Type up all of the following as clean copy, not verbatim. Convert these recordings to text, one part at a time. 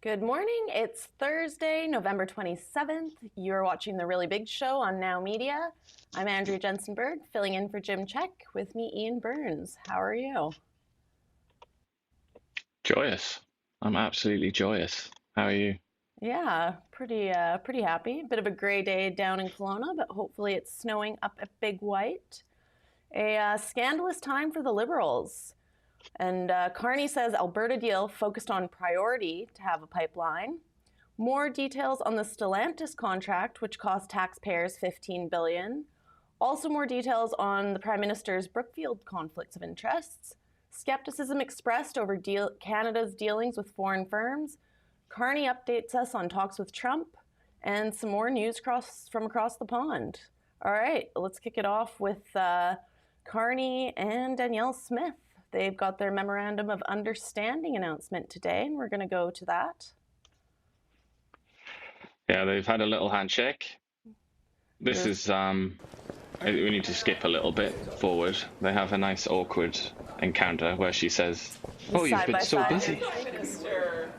Good morning. It's Thursday, November 27th. You're watching The Really Big Show on Now Media. I'm Andrea Jensenberg, filling in for Jim Check. With me, Ian Burns. How are you? Joyous. I'm absolutely joyous. How are you? Yeah, pretty happy. Bit of a gray day down in Kelowna, but hopefully it's snowing up at Big White. A scandalous time for the Liberals. And Carney says Alberta deal focused on priority to have a pipeline. More details on the Stellantis contract, which cost taxpayers $15 billion. Also more details on the Prime Minister's Brookfield conflicts of interests. Skepticism expressed over Canada's dealings with foreign firms. Carney updates us on talks with Trump. And some more news from across the pond. All right, let's kick it off with Carney and Danielle Smith. They've got their Memorandum of Understanding announcement today, and we're going to go to that. Yeah, they've had a little handshake. This There's is we need to skip a little bit forward. They have a nice awkward encounter where she says, "Oh, you've side been by so side. busy." Minister,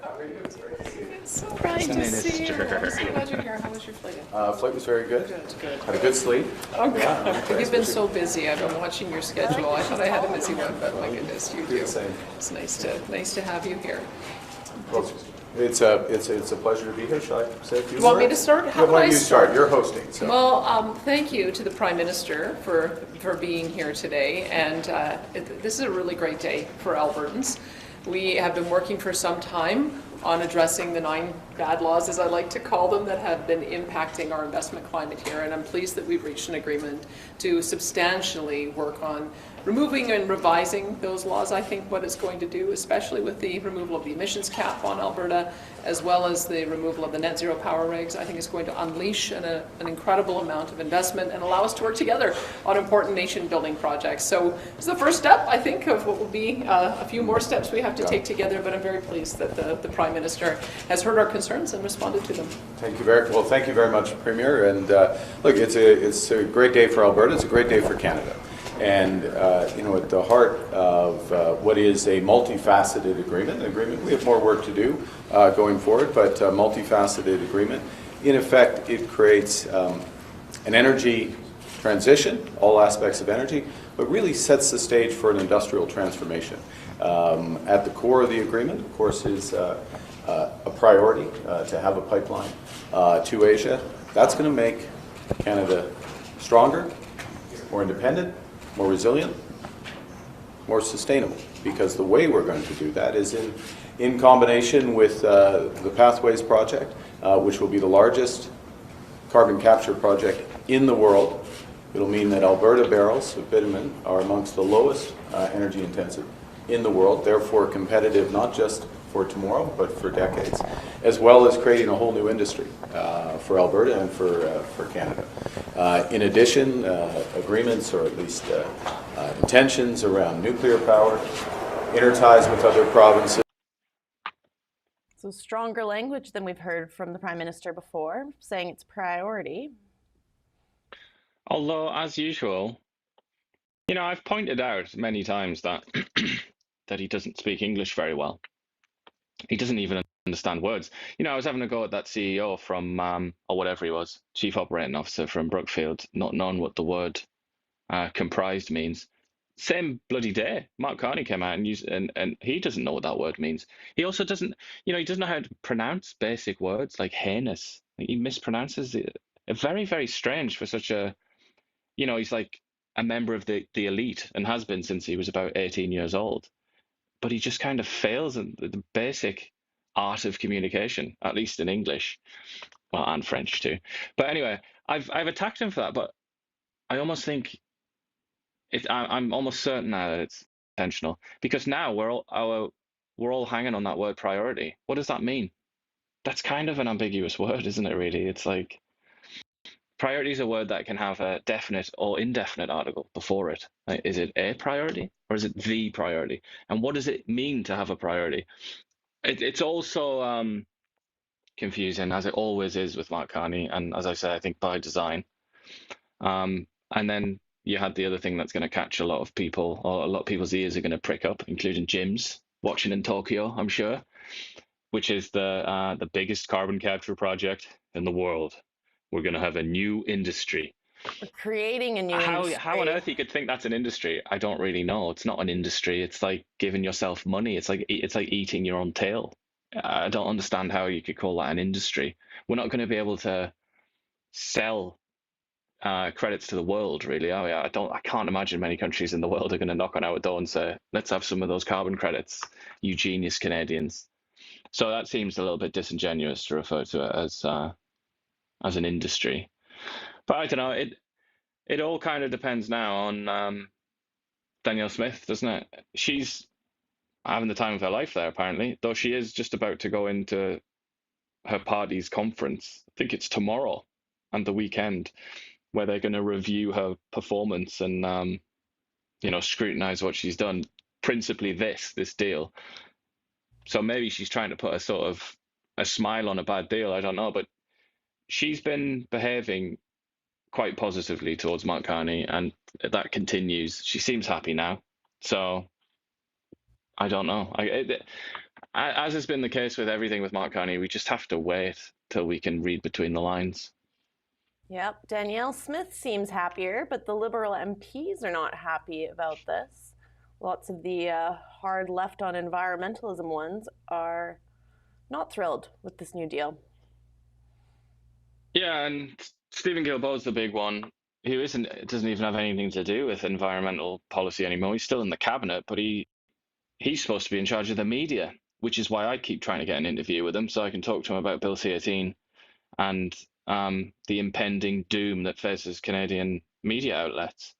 it's so Prime great to see you. Minister. I'm so glad you're here. How was your flight? Flight was very good. Good. Had a good sleep. Oh, God. You've been so busy. I've been watching your schedule. I thought I had a busy one, but my goodness, you do. The same. It's nice to have you here. Well, it's a pleasure to be here. Shall I say a few You want me words? to start? Yeah, How why about don't I you start? start? You're hosting. So. Well, thank you to the Prime Minister for being here today, and this is a really great day for Albertans. We have been working for some time on addressing the 9 bad laws, as I like to call them, that have been impacting our investment climate here, and I'm pleased that we've reached an agreement to substantially work on removing and revising those laws. I think what it's going to do, especially with the removal of the emissions cap on Alberta, as well as the removal of the net zero power regs, I think it's going to unleash an incredible amount of investment and allow us to work together on important nation building projects. So it's the first step, I think, of what will be a few more steps we have to take together, but I'm very pleased that the Prime Minister has heard our concerns and responded to them. Thank you very much, Premier. And look, it's a great day for Alberta. It's a great day for Canada. And at the heart of what is a multifaceted agreement, we have more work to do going forward, but a multifaceted agreement. In effect, it creates an energy transition, all aspects of energy, but really sets the stage for an industrial transformation. At the core of the agreement, of course, is a priority to have a pipeline to Asia. That's going to make Canada stronger, more independent, more resilient, more sustainable, because the way we're going to do that is in combination with the Pathways project, which will be the largest carbon capture project in the world. It'll mean that Alberta barrels of bitumen are amongst the lowest energy intensive in the world, therefore competitive not just for tomorrow, but for decades, as well as creating a whole new industry for Alberta and for Canada. In addition, agreements, or at least intentions around nuclear power, interties with other provinces. So stronger language than we've heard from the Prime Minister before, saying it's priority. Although, as usual, I've pointed out many times that that he doesn't speak English very well. He doesn't even understand words. I was having a go at that CEO from, or whatever he was, Chief Operating Officer from Brookfield, not knowing what the word comprised means. Same bloody day, Mark Carney came out and he doesn't know what that word means. He also doesn't, he doesn't know how to pronounce basic words like heinous. Like, he mispronounces it. Very, very strange for such a, he's like a member of the elite and has been since he was about 18 years old. But he just kind of fails in the basic art of communication, at least in English, well, and French too. But anyway, I've attacked him for that, but I almost think I'm almost certain now that it's intentional, because now we're all hanging on that word priority. What does that mean? That's kind of an ambiguous word, isn't it? Really, it's like priority is a word that can have a definite or indefinite article before it. Like, is it a priority or is it the priority? And what does it mean to have a priority? It's also confusing, as it always is with Mark Carney, and as I say, I think by design. And then you had the other thing that's going to catch a lot of people, or a lot of people's ears are going to prick up, including Jim's watching in Tokyo, I'm sure. which is the biggest carbon capture project in the world. We're going to have a new industry. We're creating a new How on industry. earth you could think that's an industry? I don't really know. It's not an industry. It's like giving yourself money. It's like eating your own tail. I don't understand how you could call that an industry. We're not going to be able to sell credits to the world, really, are we? I can't imagine many countries in the world are going to knock on our door and say, "Let's have some of those carbon credits, you genius Canadians." So that seems a little bit disingenuous to refer to it as an industry. But I don't know. It all kind of depends now on Danielle Smith, doesn't it? She's having the time of her life there, apparently, though she is just about to go into her party's conference. I think it's tomorrow and the weekend, where they're going to review her performance and scrutinize what she's done. Principally this deal. So maybe she's trying to put a smile on a bad deal. I don't know, but she's been behaving quite positively towards Mark Carney, and that continues. She seems happy now. So I don't know. As has been the case with everything with Mark Carney, we just have to wait till we can read between the lines. Yep, Danielle Smith seems happier, but the Liberal MPs are not happy about this. Lots of the hard left on environmentalism ones are not thrilled with this new deal. Yeah, and Stephen Guilbeault's the big one. He doesn't even have anything to do with environmental policy anymore. He's still in the cabinet, but he's supposed to be in charge of the media, which is why I keep trying to get an interview with him so I can talk to him about Bill C-18 and the impending doom that faces Canadian media outlets.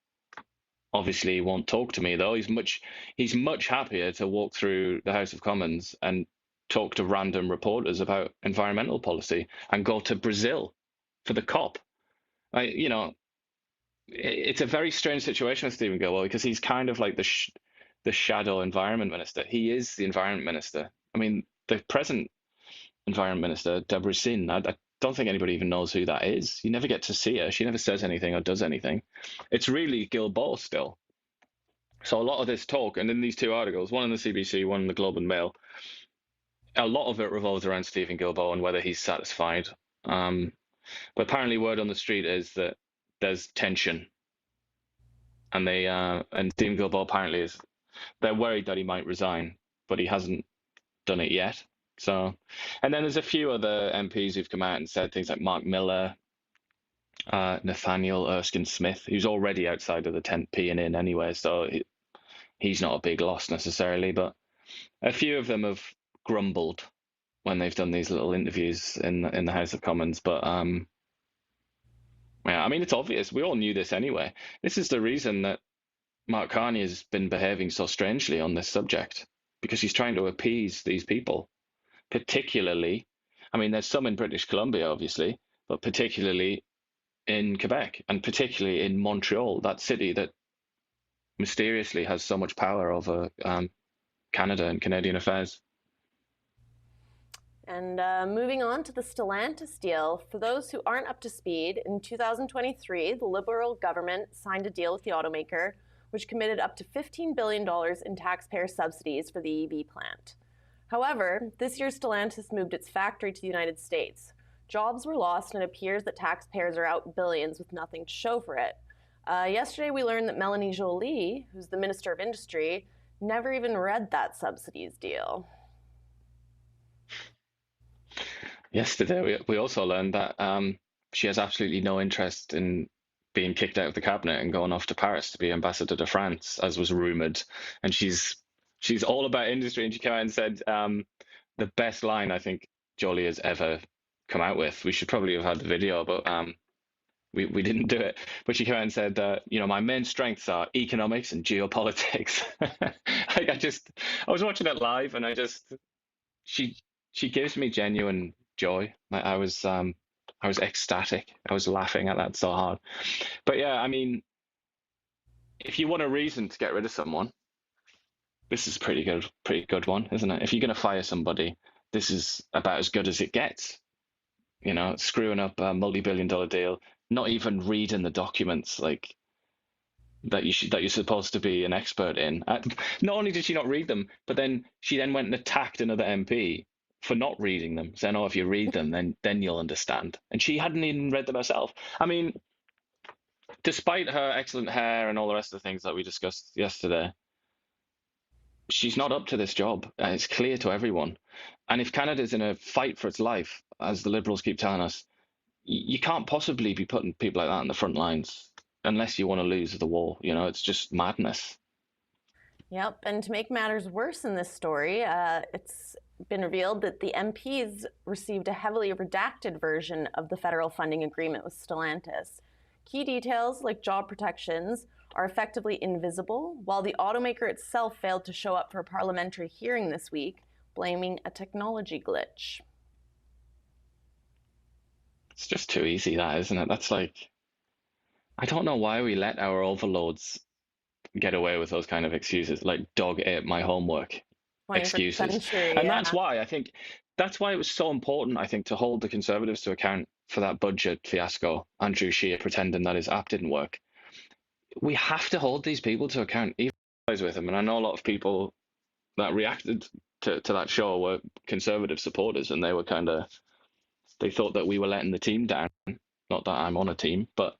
Obviously, he won't talk to me, though. He's much happier to walk through the House of Commons and talk to random reporters about environmental policy and go to Brazil for the COP. It's a very strange situation with Stephen Guilbeault because he's kind of like the shadow environment minister. He is the environment minister. I mean, the present environment minister, Deborah Sin, I don't think anybody even knows who that is. You never get to see her. She never says anything or does anything. It's really Guilbeault still. So a lot of this talk, and in these two articles, one in the CBC, one in the Globe and Mail, a lot of it revolves around Stephen Guilbeault and whether he's satisfied. But apparently word on the street is that there's tension. And and Stephen Guilbeault apparently they're worried that he might resign, but he hasn't done it yet. So, and then there's a few other MPs who've come out and said things like Mark Miller, Nathaniel Erskine Smith, who's already outside of the tent peeing in anyway, so he's not a big loss necessarily, but a few of them have grumbled when they've done these little interviews in the House of Commons. But yeah, I mean, it's obvious. We all knew this anyway. This is the reason that Mark Carney has been behaving so strangely on this subject, because he's trying to appease these people. Particularly, I mean, there's some in British Columbia, obviously, but particularly in Quebec and particularly in Montreal, that city that mysteriously has so much power over Canada and Canadian affairs. And moving on to the Stellantis deal, for those who aren't up to speed, in 2023, the Liberal government signed a deal with the automaker, which committed up to $15 billion in taxpayer subsidies for the EV plant. However, this year Stellantis moved its factory to the United States. Jobs were lost, and it appears that taxpayers are out billions with nothing to show for it. Yesterday, we learned that Melanie Joly, who's the Minister of Industry, never even read that subsidies deal. Yesterday, we also learned that she has absolutely no interest in being kicked out of the cabinet and going off to Paris to be ambassador to France, as was rumored. And she's all about industry, and she came out and said the best line I think Joly has ever come out with. We should probably have had the video, but we didn't do it. But she came out and said, my main strengths are economics and geopolitics. I was watching it live, and she gives me genuine joy. I was ecstatic. I was laughing at that so hard. But yeah, I mean, if you want a reason to get rid of someone, this is a pretty good one, isn't it? If you're going to fire somebody, this is about as good as it gets. Screwing up a multi-billion-dollar deal, not even reading the documents like that you're supposed to be an expert in. Not only did she not read them, but then she went and attacked another MP for not reading them, saying, "Oh, if you read them, then you'll understand." And she hadn't even read them herself. I mean, despite her excellent hair and all the rest of the things that we discussed yesterday, she's not up to this job. It's clear to everyone. And if Canada's in a fight for its life, as the Liberals keep telling us, you can't possibly be putting people like that in the front lines unless you want to lose the war. You know, it's just madness. Yep, and to make matters worse in this story, it's been revealed that the MPs received a heavily redacted version of the federal funding agreement with Stellantis. Key details, like job protections, are effectively invisible, while the automaker itself failed to show up for a parliamentary hearing this week, blaming a technology glitch. It's just too easy, that, isn't it? That's like, I don't know why we let our overlords get away with those kind of excuses, like dog ate my homework excuses. Century, and yeah. that's why it was so important, I think, to hold the Conservatives to account for that budget fiasco. Andrew Scheer pretending that his app didn't work. We have to hold these people to account, even with them. And I know a lot of people that reacted to that show were Conservative supporters, and they thought that we were letting the team down. Not that I'm on a team, but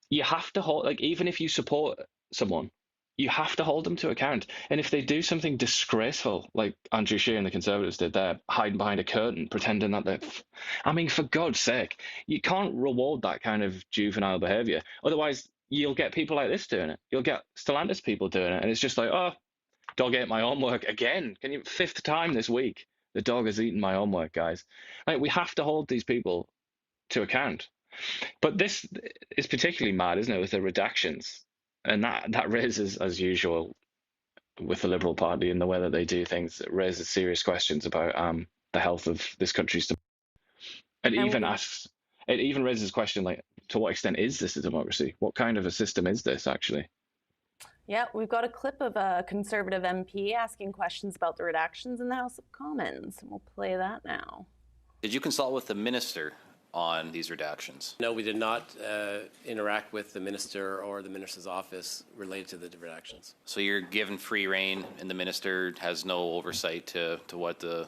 you have to hold, like, even if you support someone, you have to hold them to account. And if they do something disgraceful, like Andrew Scheer and the Conservatives did there, hiding behind a curtain, pretending that I mean, for God's sake, you can't reward that kind of juvenile behavior. Otherwise, you'll get people like this doing it. You'll get Stellantis people doing it. And it's just like, oh, dog ate my homework again. Fifth time this week, the dog has eaten my homework, guys. Like, we have to hold these people to account. But this is particularly mad, isn't it, with the redactions? And that raises, as usual, with the Liberal Party and the way that they do things, it raises serious questions about the health of this country's democracy. It even raises a question like, to what extent is this a democracy? What kind of a system is this, actually? Yeah, we've got a clip of a Conservative MP asking questions about the redactions in the House of Commons, and we'll play that now. Did you consult with the minister on these redactions? No, we did not interact with the minister or the minister's office related to the redactions. So you're given free rein and the minister has no oversight to what the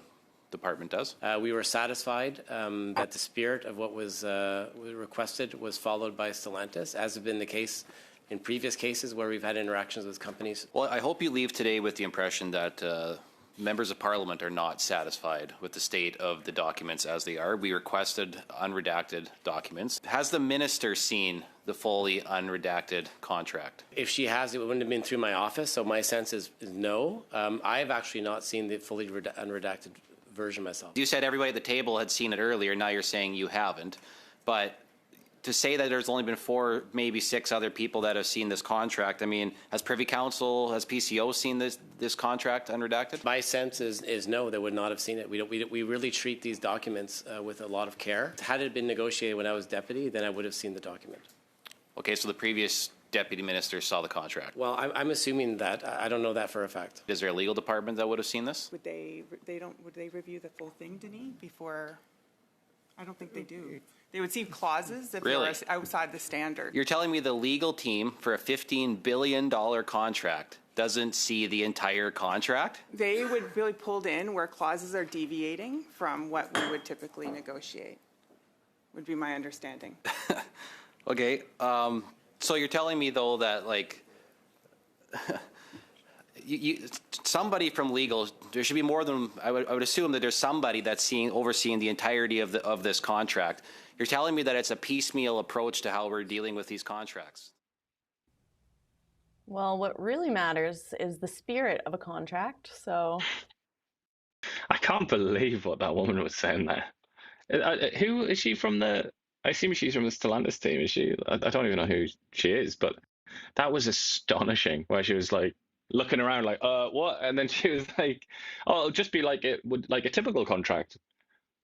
department does? We were satisfied that the spirit of what was requested was followed by Stellantis, as has been the case in previous cases where we've had interactions with companies. Well, I hope you leave today with the impression that members of Parliament are not satisfied with the state of the documents as they are. We requested unredacted documents. Has the minister seen the fully unredacted contract? If she has, it wouldn't have been through my office, so my sense is no. I've actually not seen the fully unredacted version myself. You said everybody at the table had seen it earlier. Now you're saying you haven't. But to say that there's only been 4, maybe 6 other people that have seen this contract, I mean, has Privy Council, has PCO seen this contract unredacted? My sense is no, they would not have seen it. We really treat these documents with a lot of care. Had it been negotiated when I was deputy, then I would have seen the document. Okay, so the previous deputy minister saw the contract. Well, I'm assuming that. I don't know that for a fact. Is there a legal department that would have seen this? Would they review the full thing, Denis, before? I don't think they do. They would see clauses if Really? they were outside the standard. You're telling me the legal team for a $15 billion contract doesn't see the entire contract? They would really pulled in where clauses are deviating from what we would typically negotiate, would be my understanding. Okay, so you're telling me though that like somebody from legal, there should be more than I would assume that there's somebody that's overseeing the entirety of this contract. You're telling me that it's a piecemeal approach to how we're dealing with these contracts. Well, what really matters is the spirit of a contract, so... I can't believe what that woman was saying there. Who is she from I assume she's from the Stellantis team, is she? I don't even know who she is, but that was astonishing, where she was like, looking around like, what? And then she was like, oh, it'll just be like a typical contract.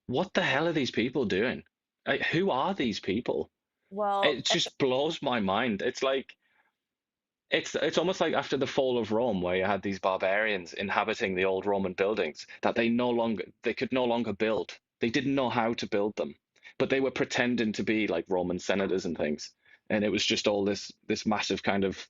What the hell are these people doing? Like, who are these people? Well, it just blows my mind. It's like, it's almost like after the fall of Rome, where you had these barbarians inhabiting the old Roman buildings that they could no longer build. They didn't know how to build them, but they were pretending to be like Roman senators and things. And it was just all this massive kind of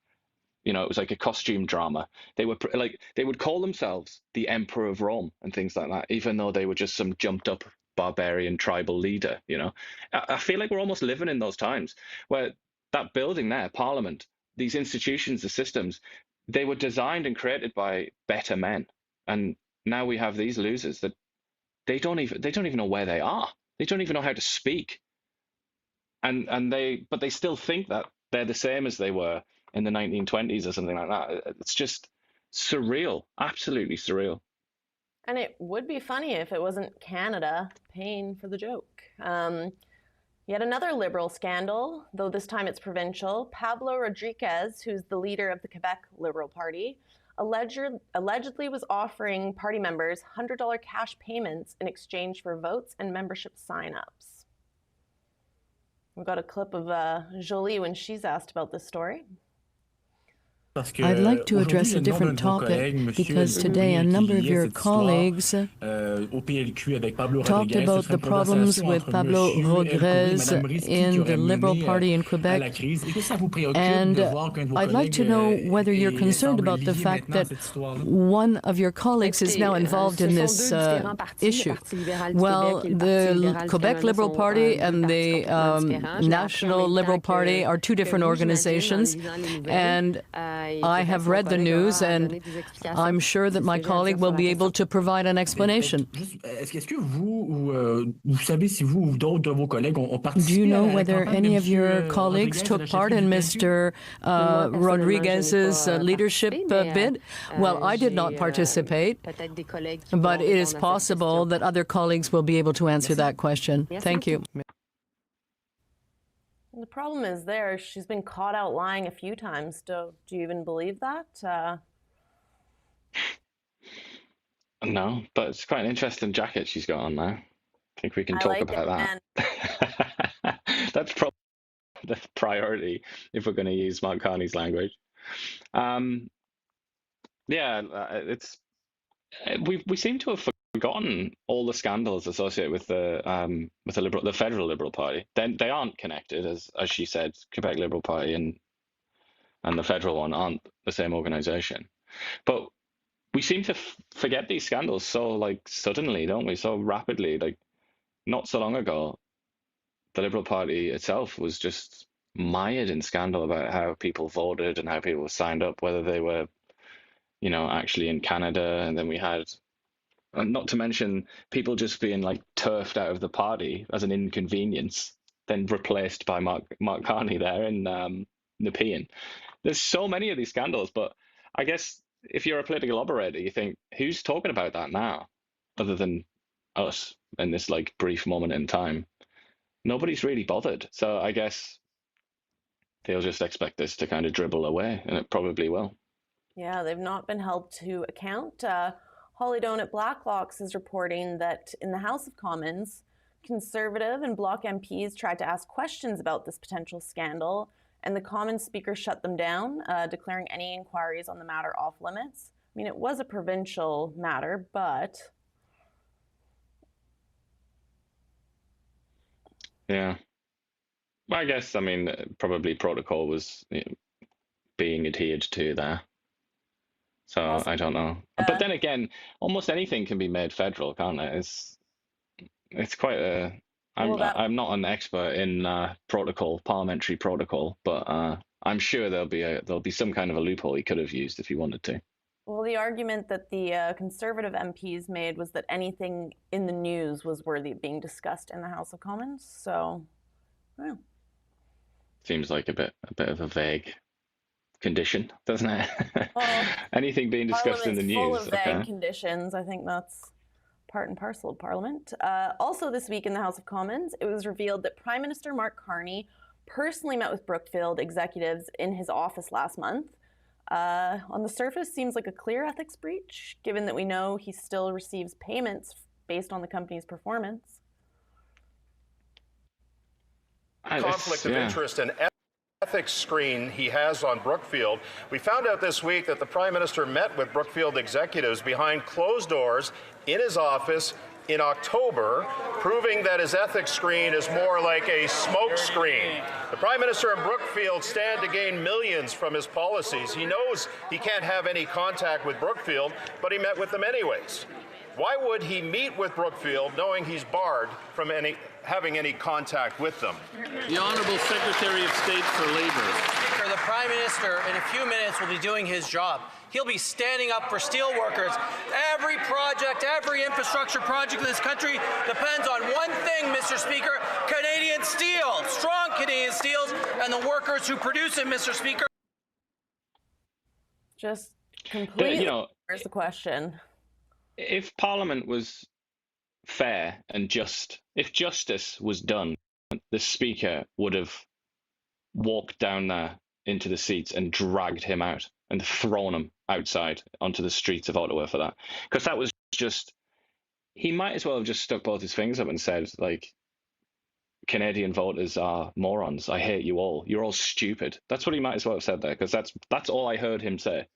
You know, it was like a costume drama. They were like, they would call themselves the Emperor of Rome and things like that, even though they were just some jumped up barbarian tribal leader. You know, I feel like we're almost living in those times where that building there, Parliament, these institutions, the systems, they were designed and created by better men, and now we have these losers that they don't even know where they are. They don't even know how to speak, and they still think that they're the same as they were in the 1920s or something like that. It's just surreal, absolutely surreal. And it would be funny if it wasn't Canada paying for the joke. Yet another Liberal scandal, though this time it's provincial. Pablo Rodriguez, who's the leader of the Quebec Liberal Party, allegedly was offering party members $100 cash payments in exchange for votes and membership sign-ups. We've got a clip of Jolie when she's asked about this story. I'd like to address a different topic because today a number of your colleagues talked about the problems with Pablo Rodriguez in the Liberal Party in Quebec. And I'd like to know whether you're concerned about the fact that one of your colleagues is now involved in this issue. Well, the Quebec Liberal Party and the National Liberal Party are two different organizations, and I have read the news, and I'm sure that my colleague will be able to provide an explanation. Do you know whether any of your colleagues took part in Mr. Rodriguez's leadership bid? Well, I did not participate, but it is possible that other colleagues will be able to answer that question. Thank you. The problem is she's been caught out lying a few times. Do you even believe that? No, but it's quite an interesting jacket she's got on now. I think we can talk about that. That's probably the priority if we're going to use Mark Carney's language. We seem to have forgotten all the scandals associated with the federal Liberal Party. Then they aren't connected, as she said. Quebec Liberal Party and the federal one aren't the same organization. But we seem to forget these scandals so suddenly, don't we? So rapidly. Like not so long ago, the Liberal Party itself was just mired in scandal about how people voted and how people signed up, whether they were, actually in Canada, and then we had. Not to mention people just being turfed out of the party as an inconvenience, then replaced by Mark Carney there in Nepean. There's so many of these scandals, but I guess if you're a political operator, you think, who's talking about that now, other than us in this brief moment in time? Nobody's really bothered. So I guess they'll just expect this to kind of dribble away, and it probably will. Yeah, they've not been held to account. Holly Doan at Blacklocks is reporting that in the House of Commons, Conservative and Bloc MPs tried to ask questions about this potential scandal, and the Commons Speaker shut them down, declaring any inquiries on the matter off limits. I mean, it was a provincial matter, but... Yeah. Well, I guess, probably protocol was being adhered to there. So I don't know. But then again, almost anything can be made federal, can't it? It's quite a... I'm not an expert in parliamentary protocol, but I'm sure there'll be some kind of a loophole he could have used if he wanted to. Well, the argument that the Conservative MPs made was that anything in the news was worthy of being discussed in the House of Commons. So, well. Seems like a bit of a vague condition, doesn't it? Well, anything being discussed in the news. Full of vague conditions. I think that's part and parcel of Parliament. Also this week in the House of Commons, it was revealed that Prime Minister Mark Carney personally met with Brookfield executives in his office last month. On the surface, seems like a clear ethics breach, given that we know he still receives payments based on the company's performance. Conflict of interest and ethics screen he has on Brookfield. We found out this week that the Prime Minister met with Brookfield executives behind closed doors in his office in October, proving that his ethics screen is more like a smoke screen. The Prime Minister and Brookfield stand to gain millions from his policies. He knows he can't have any contact with Brookfield, but he met with them anyways. Why would he meet with Brookfield knowing he's barred from having any contact with them? The Honourable Secretary of State for Labour. Speaker, the Prime Minister in a few minutes will be doing his job. He'll be standing up for steel workers. Every project, every infrastructure project in this country depends on one thing, Mr. Speaker, Canadian steel, strong Canadian steels, and the workers who produce it, Mr. Speaker. Just completely. You know, where's the question? If Parliament was fair and just, if justice was done, the Speaker would have walked down there into the seats and dragged him out and thrown him outside onto the streets of Ottawa for that. Because that was just, he might as well have just stuck both his fingers up and said, like, Canadian voters are morons. I hate you all. You're all stupid. That's what he might as well have said there, because that's all I heard him say.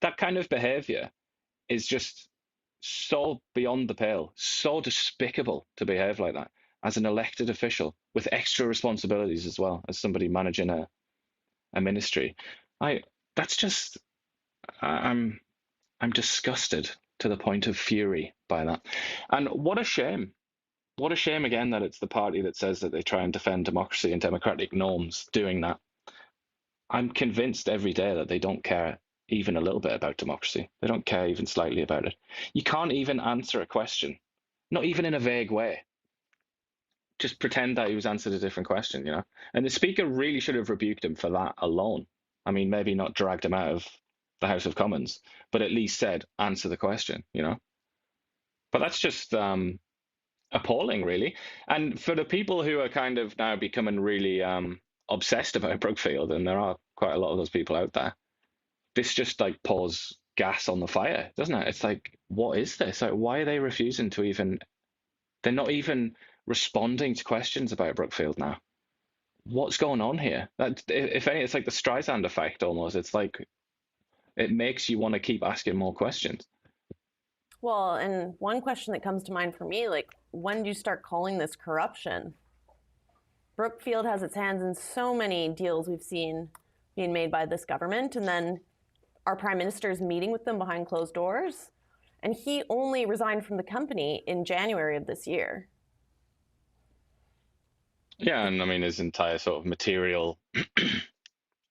That kind of behavior is just so beyond the pale, so despicable to behave like that as an elected official with extra responsibilities as well as somebody managing a ministry. I'm disgusted to the point of fury by that. And what a shame. What a shame again that it's the party that says that they try and defend democracy and democratic norms doing that. I'm convinced every day that they don't care even a little bit about democracy. They don't care even slightly about it. You can't even answer a question, not even in a vague way. Just pretend that he was answered a different question, you know? And the Speaker really should have rebuked him for that alone. I mean, maybe not dragged him out of the House of Commons, but at least said, answer the question, you know? But that's just appalling, really. And for the people who are kind of now becoming really obsessed about Brookfield, and there are quite a lot of those people out there, this just like pours gas on the fire, doesn't it? It's like, what is this? Like, why are they refusing to even, they're not even responding to questions about Brookfield now. What's going on here? That, if any, it's like the Streisand effect almost. It's like, it makes you want to keep asking more questions. Well, and one question that comes to mind for me, like, when do you start calling this corruption? Brookfield has its hands in so many deals we've seen being made by this government, and then our Prime Minister is meeting with them behind closed doors, and he only resigned from the company in January of this year. Yeah, and I mean, his entire sort of material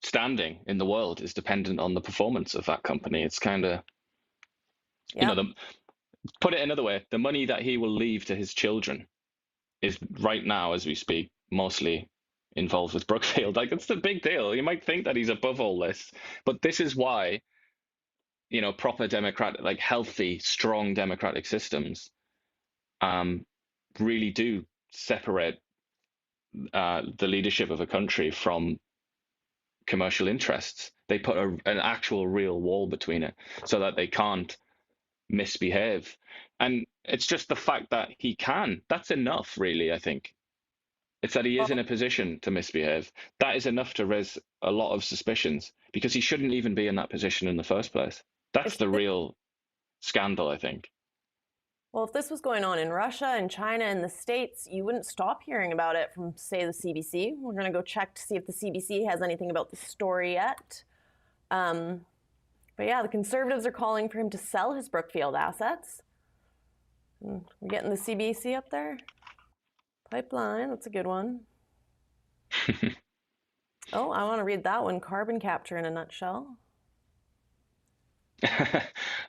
standing in the world is dependent on the performance of that company. It's kind of, you know, put it another way, the money that he will leave to his children is right now, as we speak, mostly involved with Brookfield. Like, it's the big deal. You might think that he's above all this, but this is why, you know, proper democratic, like healthy, strong democratic systems really do separate the leadership of a country from commercial interests. They put an actual real wall between it so that they can't misbehave. And it's just the fact that he can. That's enough, really, I think. It's that he is in a position to misbehave. That is enough to raise a lot of suspicions, because he shouldn't even be in that position in the first place. That's the real scandal, I think. Well, if this was going on in Russia and China and the States, you wouldn't stop hearing about it from, say, the CBC. We're going to go check to see if the CBC has anything about the story yet. But yeah, the Conservatives are calling for him to sell his Brookfield assets. We're getting the CBC up there. Pipeline, that's a good one. Oh, I want to read that one. Carbon capture in a nutshell.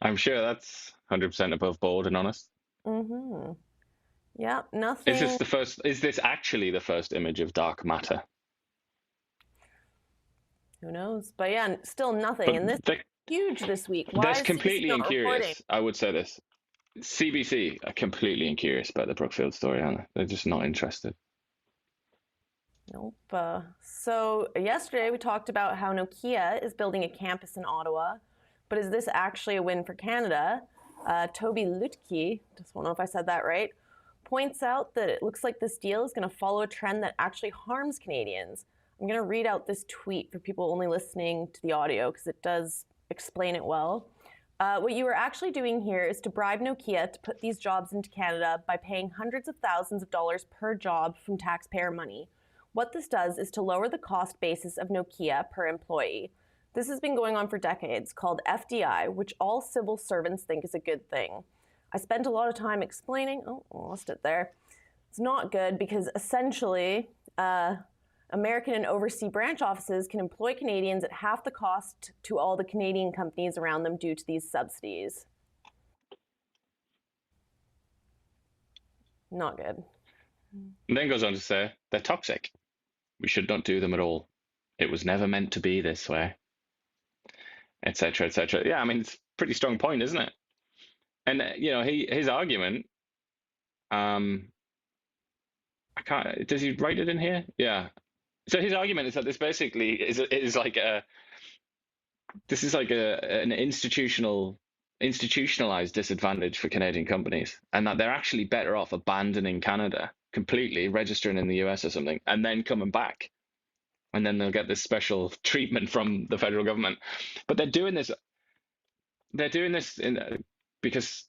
I'm sure that's 100% above board and honest. Mm-hmm. Yeah, nothing. Is this actually the first image of dark matter? Who knows? But yeah, still nothing. And this is huge this week. Why is completely incurious. I would say this. CBC are completely incurious about the Brookfield story, aren't they? They're just not interested. Nope. So yesterday we talked about how Nokia is building a campus in Ottawa, but is this actually a win for Canada? Toby Lutke, just don't know if I said that right, points out that it looks like this deal is going to follow a trend that actually harms Canadians. I'm going to read out this tweet for people only listening to the audio because it does explain it well. What you are actually doing here is to bribe Nokia to put these jobs into Canada by paying hundreds of thousands of dollars per job from taxpayer money. What this does is to lower the cost basis of Nokia per employee. This has been going on for decades, called FDI, which all civil servants think is a good thing. I spent a lot of time explaining, oh, I lost it there. It's not good because essentially, American and overseas branch offices can employ Canadians at half the cost to all the Canadian companies around them due to these subsidies. Not good. And then goes on to say, they're toxic. We should not do them at all. It was never meant to be this way. Etc., etc. Yeah, I mean, it's a pretty strong point, isn't it? And, his argument, I can't, does he write it in here? Yeah. So his argument is that this basically is like an institutionalized disadvantage for Canadian companies, and that they're actually better off abandoning Canada completely, registering in the US or something, and then coming back, and then they'll get this special treatment from the federal government. But they're doing this because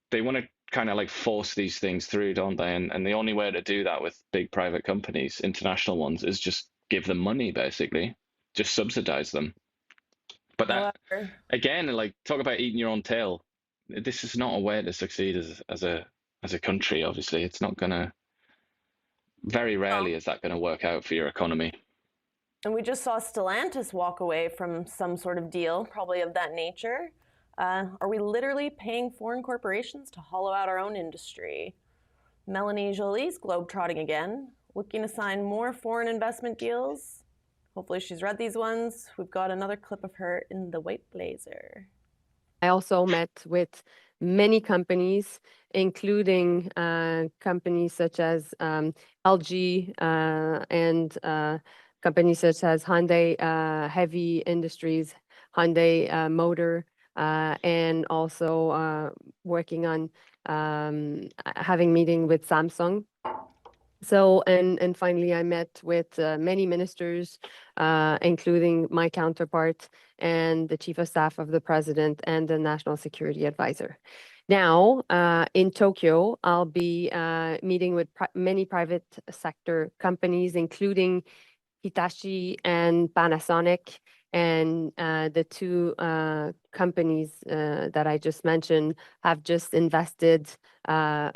they want to kind of like force these things through, don't they? And the only way to do that with big private companies, international ones, is just give them money, basically, just subsidize them. But that, again, like, talk about eating your own tail. This is not a way to succeed as a country. Obviously, it's not gonna. Very rarely is that going to work out for your economy. And we just saw Stellantis walk away from some sort of deal, probably of that nature. Are we literally paying foreign corporations to hollow out our own industry? Melanie Jolie's globetrotting again, looking to sign more foreign investment deals. Hopefully she's read these ones. We've got another clip of her in the white blazer. I also met with many companies, including companies such as LG and companies such as Hyundai Heavy Industries, Hyundai Motor, and also working on having meeting with Samsung. So, and finally, I met with many ministers, including my counterpart and the chief of staff of the president and the national security advisor. Now, in Tokyo, I'll be meeting with many private sector companies, including Hitachi and Panasonic, and the two companies that I just mentioned have just invested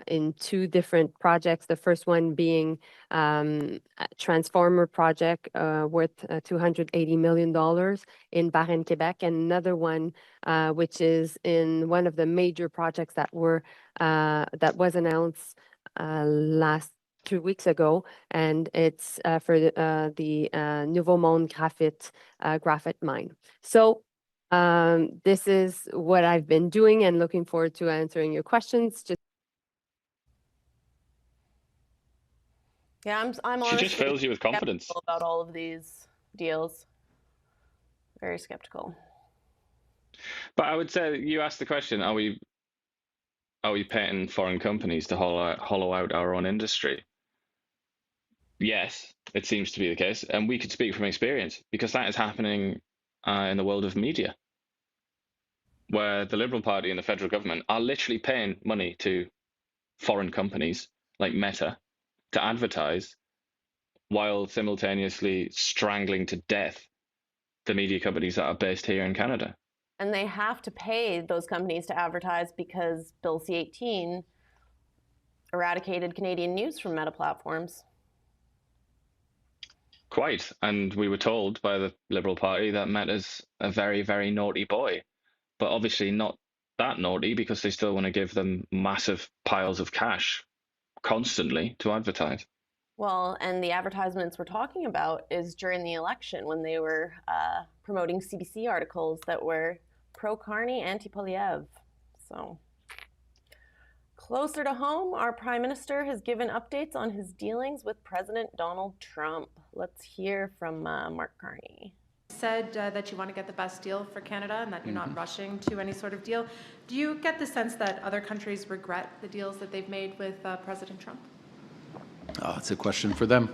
in two different projects. The first one being a transformer project worth $280 million in Varennes, Quebec, and another one which is in one of the major projects that was announced last 2 weeks ago, and it's for the Nouveau Monde graphite mine. So this is what I've been doing, and looking forward to answering your questions. Yeah, I'm honestly She just fills you with confidence about all of these deals. Very skeptical. But I would say, you asked the question: Are we paying foreign companies to hollow out our own industry? Yes, it seems to be the case, and we could speak from experience because that is happening in the world of media, where the Liberal Party and the federal government are literally paying money to foreign companies like Meta to advertise, while simultaneously strangling to death the media companies that are based here in Canada. And they have to pay those companies to advertise because Bill C-18 eradicated Canadian news from Meta platforms. Quite. And we were told by the Liberal Party that Meta's a very, very naughty boy, but obviously not that naughty because they still want to give them massive piles of cash constantly to advertise. Well, and the advertisements we're talking about is during the election when they were promoting CBC articles that were pro-Carney, anti-Polyev. So closer to home, our Prime Minister has given updates on his dealings with President Donald Trump. Let's hear from Mark Carney. Said that you want to get the best deal for Canada and that you're not rushing to any sort of deal. Do you get the sense that other countries regret the deals that they've made with President Trump? Oh, it's a question for them.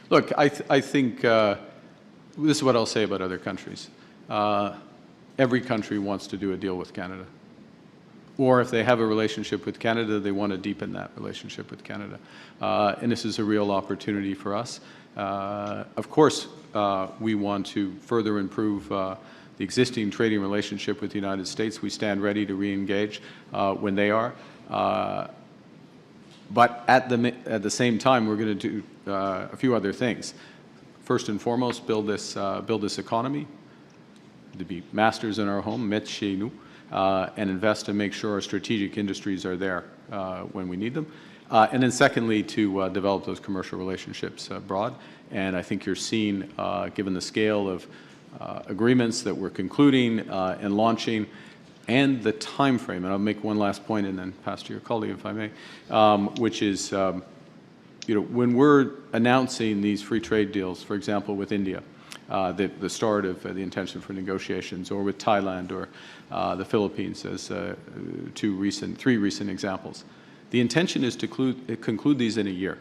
Look, I think this is what I'll say about other countries. every country wants to do a deal with Canada. Or if they have a relationship with Canada, they want to deepen that relationship with Canada. And this is a real opportunity for us. Of course, we want to further improve the existing trading relationship with the United States. We stand ready to re-engage when they are. But at the same time, we're going to do a few other things. First and foremost, build this economy, to be masters in our home, maîtres chez nous, and invest to make sure our strategic industries are there when we need them. And then secondly, to develop those commercial relationships abroad. And I think you're seeing, given the scale of agreements that we're concluding and launching, and the time frame, and I'll make one last point and then pass to your colleague if I may, which is, when we're announcing these free trade deals, for example, with India, the start of the intention for negotiations, or with Thailand or the Philippines as three recent examples. The intention is to conclude these in a year.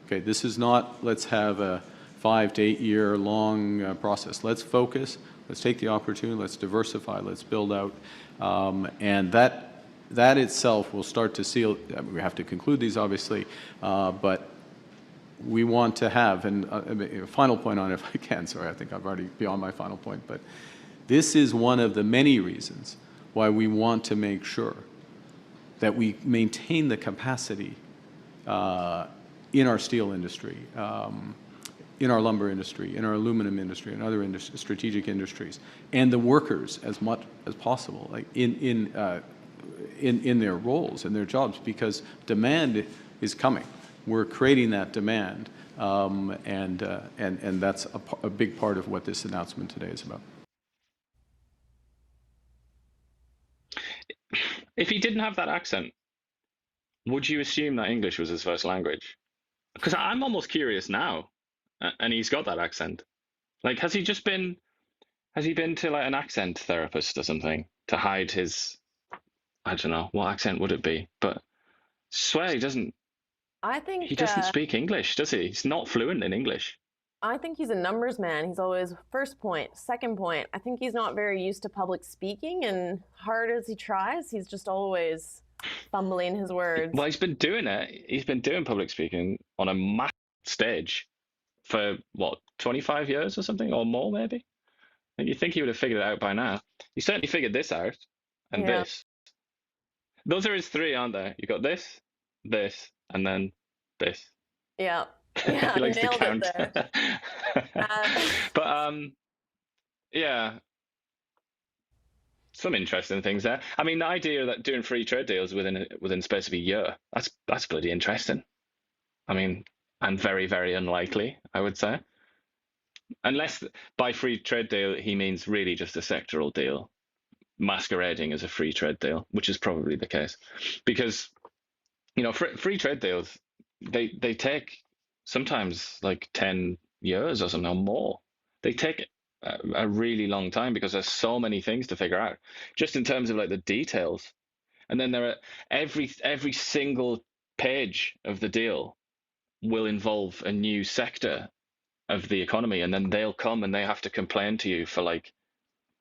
Okay, this is not let's have a 5 to 8 year long process. Let's focus. Let's take the opportunity. Let's diversify. Let's build out, and that itself will start to seal. We have to conclude these, obviously, but we want to have, and a final point on it, if I can, sorry, I think I've already beyond my final point, but this is one of the many reasons why we want to make sure that we maintain the capacity in our steel industry, in our lumber industry, in our aluminum industry, and other strategic industries, and the workers as much as possible, like in their roles and their jobs, because demand is coming. We're creating that demand, and that's a big part of what this announcement today is about. If he didn't have that accent, would you assume that English was his first language? Because I'm almost curious now, and he's got that accent. Like, has he been to like an accent therapist or something to hide his, I don't know, what accent would it be? But I swear he doesn't speak English, does he? He's not fluent in English. I think he's a numbers man. He's always first point, second point. I think he's not very used to public speaking, and hard as he tries, he's just always fumbling his words. Well, he's been doing it. He's been doing public speaking on a massive stage for, 25 years or something, or more maybe? And you think he would have figured it out by now. He certainly figured this out, and this. Those are his three, aren't they? You got this, and then this. Yeah. He likes to nailed count. it there. But yeah, some interesting things there. I mean, the idea that doing free trade deals within the space of a year, that's bloody interesting. I mean, and very, very unlikely, I would say. Unless by free trade deal he means really just a sectoral deal masquerading as a free trade deal, which is probably the case. Because, free trade deals, they take sometimes like 10 years or something or more. They take a really long time because there's so many things to figure out, just in terms of like the details. And then there are every single page of the deal will involve a new sector of the economy, and then they'll come and they have to complain to you for like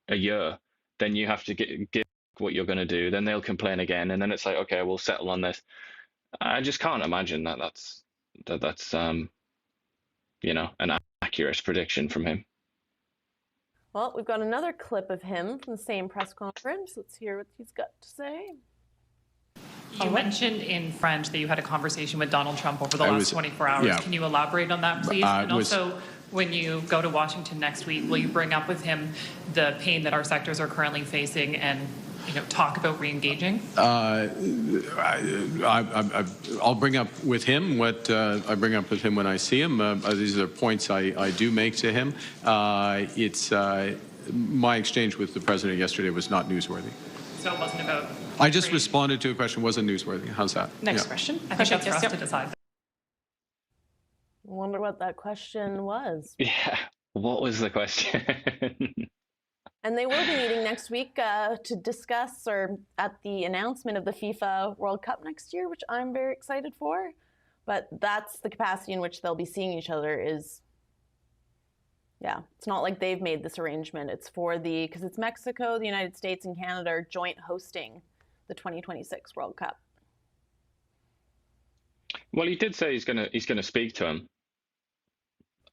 a year. Then you have to give what you're going to do. Then they'll complain again, and then it's like, okay, we'll settle on this. I just can't imagine that's an accurate prediction from him. Well, we've got another clip of him from the same press conference. Let's hear what he's got to say. You mentioned in French that you had a conversation with Donald Trump over the last 24 hours. Yeah. Can you elaborate on that, please? And also, when you go to Washington next week, will you bring up with him the pain that our sectors are currently facing and talk about re-engaging? I'll bring up with him what I bring up with him when I see him. These are points I do make to him. My exchange with the president yesterday was not newsworthy. So it wasn't about... I just responded to a question, wasn't newsworthy. How's that? Next question. I think that's for us to decide. I wonder what that question was. Yeah, what was the question? And they will be meeting next week to discuss, or at the announcement of the FIFA World Cup next year, which I'm very excited for. But that's the capacity in which they'll be seeing each other, is Yeah, it's not like they've made this arrangement. It's for because it's Mexico, the United States, and Canada are joint hosting the 2026 World Cup. Well, he did say he's gonna speak to him,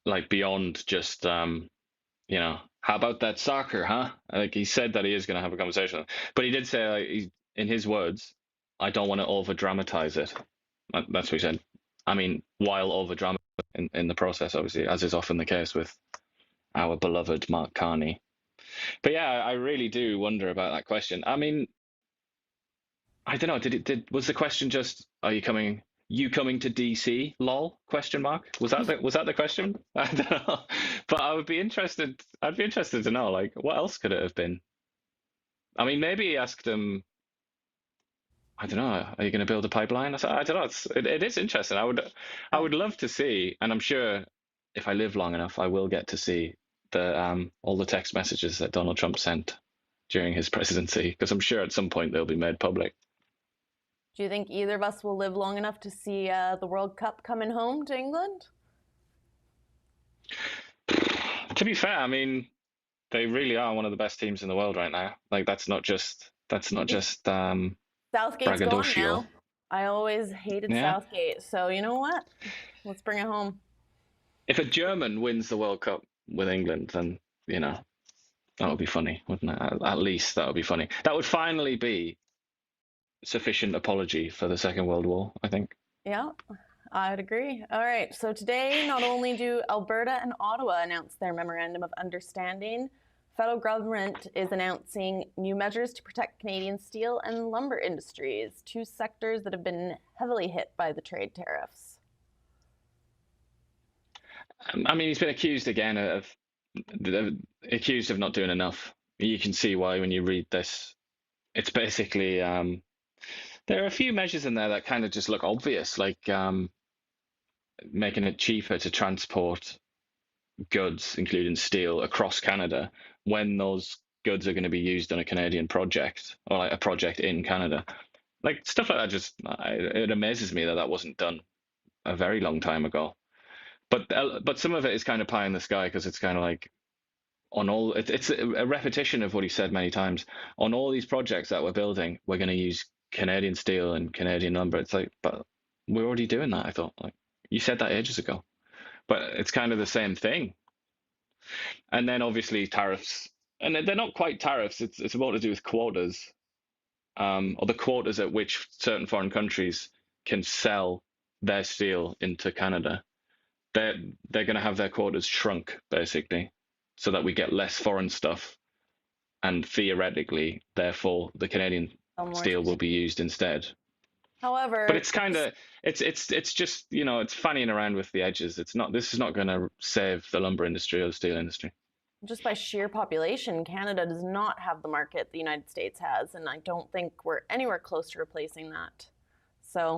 like beyond just how about that soccer, huh? Like he said that he is gonna have a conversation, but he did say, like, in his words, I don't want to over dramatize it. That's what he said. I mean, while over dramatizing in the process, obviously, as is often the case with our beloved Mark Carney. But yeah, I really do wonder about that question. I mean, I don't know. Was the question just, are you coming to DC? Lol? Question mark. Was that the question? I don't know. But I'd be interested to know, like, what else could it have been? I mean, maybe he asked him, I don't know, are you going to build a pipeline? I don't know. It is interesting. I would love to see, and I'm sure if I live long enough, I will get to see all the text messages that Donald Trump sent during his presidency, because I'm sure at some point they'll be made public. Do you think either of us will live long enough to see the World Cup coming home to England? To be fair, I mean, they really are one of the best teams in the world right now. Like that's not just Southgate's gone now. I always hated Southgate, so you know what? Let's bring it home. If a German wins the World Cup with England, then that would be funny, wouldn't it? At least that would be funny. That would finally be sufficient apology for the Second World War, I think. Yeah, I would agree. All right, so today, not only do Alberta and Ottawa announce their memorandum of understanding, federal government is announcing new measures to protect Canadian steel and lumber industries, two sectors that have been heavily hit by the trade tariffs. I mean, he's been accused again of not doing enough. You can see why when you read this. It's basically there are a few measures in there that kind of just look obvious, like making it cheaper to transport goods, including steel, across Canada when those goods are going to be used on a Canadian project or like a project in Canada. Like stuff like that, it amazes me that wasn't done a very long time ago. But some of it is kind of pie in the sky, because it's kind of like it's a repetition of what he said many times. On all these projects that we're building, we're going to use Canadian steel and Canadian lumber. It's like, but we're already doing that. I thought, like, you said that ages ago, but it's kind of the same thing. And then obviously tariffs, and they're not quite tariffs. It's more to do with quotas, or the quotas at which certain foreign countries can sell their steel into Canada. They're going to have their quotas shrunk, basically, so that we get less foreign stuff, and theoretically, therefore, the Canadian steel will be used instead. However, but it's kind of it's just it's fannying around with the edges. This is not going to save the lumber industry or the steel industry. Just by sheer population, Canada does not have the market the United States has, and I don't think we're anywhere close to replacing that. So.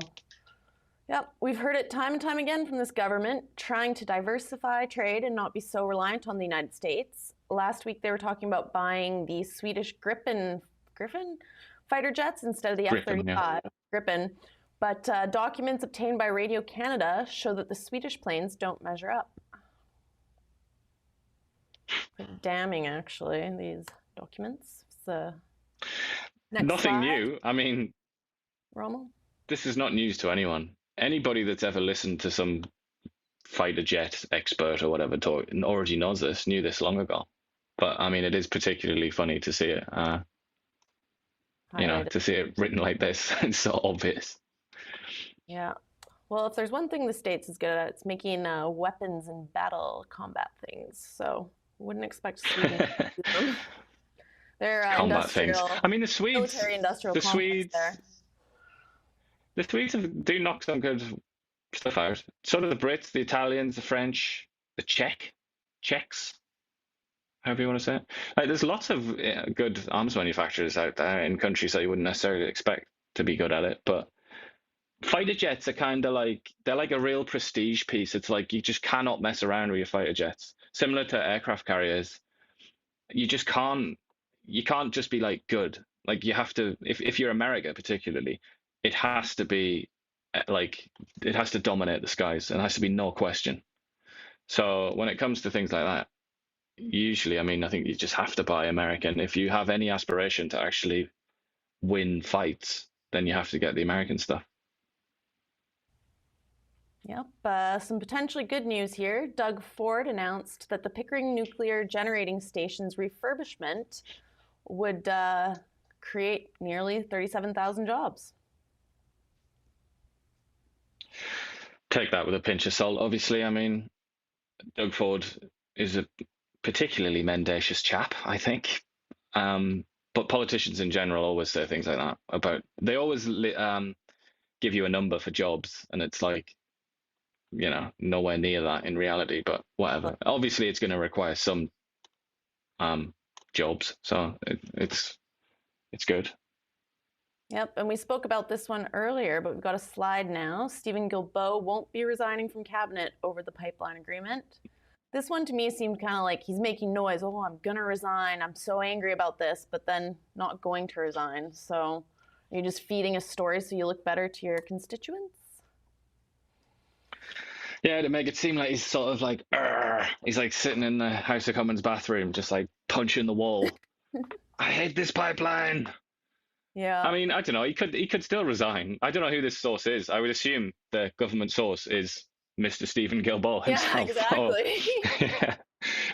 Yep, we've heard it time and time again from this government, trying to diversify trade and not be so reliant on the United States. Last week, they were talking about buying the Swedish Gripen fighter jets instead of the F-35 Gripen. But documents obtained by Radio Canada show that the Swedish planes don't measure up. Damning, actually, these documents. Nothing new. I mean, Rommel? This is not news to anyone. Anybody that's ever listened to some fighter jet expert or whatever talk already knows this, knew this long ago. But I mean, it is particularly funny to see it, to see it written like this. It's so obvious. Yeah. Well, if there's one thing the States is good at, it's making weapons and battle combat things. So wouldn't expect Sweden to do them. They're combat things. I mean, the Swedes, military-industrial the Swedes, there. The Swedes do knock some good stuff out. So do the Brits, the Italians, the French, the Czechs, however you want to say it. Like, there's lots of good arms manufacturers out there in countries that you wouldn't necessarily expect to be good at it. But fighter jets are kind of like, they're like a real prestige piece. It's like you just cannot mess around with your fighter jets. Similar to aircraft carriers, you can't just be like good. Like, you have to, if you're America particularly, it has to be like, it has to dominate the skies, and it has to be no question. So when it comes to things like that, usually, I mean, I think you just have to buy American. If you have any aspiration to actually win fights, then you have to get the American stuff. Yep. Some potentially good news here. Doug Ford announced that the Pickering Nuclear Generating Station's refurbishment would create nearly 37,000 jobs. Take that with a pinch of salt, obviously. I mean, Doug Ford is a particularly mendacious chap, I think. But politicians in general always say things like that about, they always give you a number for jobs, and it's like, you know, nowhere near that in reality, but whatever. Obviously, it's going to require some jobs, so it's good. Yep, and we spoke about this one earlier, but we've got a slide now. Stephen Guilbeault won't be resigning from cabinet over the pipeline agreement. This one to me seemed kind of like he's making noise. Oh, I'm going to resign. I'm so angry about this, but then not going to resign. So are you just feeding a story so you look better to your constituents? Yeah, to make it seem like he's sort of like, he's like sitting in the House of Commons bathroom, just like punching the wall. I hate this pipeline. Yeah. I mean, I don't know. He could still resign. I don't know who this source is. I would assume the government source is Mr. Stephen Guilbeault himself. Yeah, exactly. Yeah.